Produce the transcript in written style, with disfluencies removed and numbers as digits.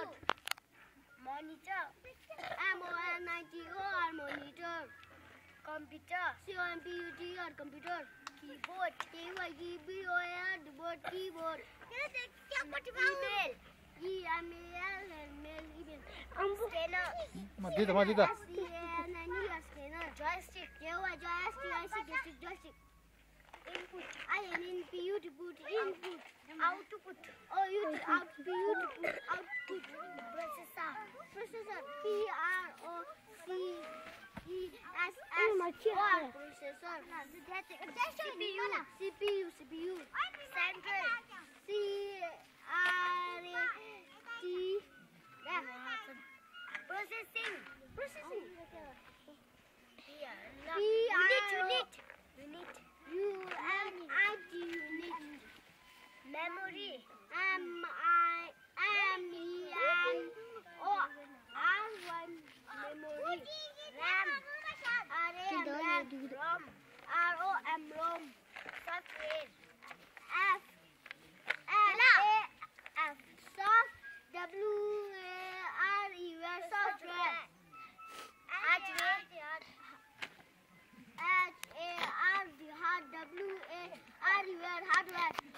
Keyboard. Monitor. MONITOR monitor. Computer. COMPUTER computer. Keyboard. KYBOAR keyboard. Email. EMAIL mail email. Scanner. Madida. Scanner. Joystick. Joystick. Joystick. Input. INPUT input. Output. Output. Output. Processor. PROCESSOR. Processor. CPU. Central.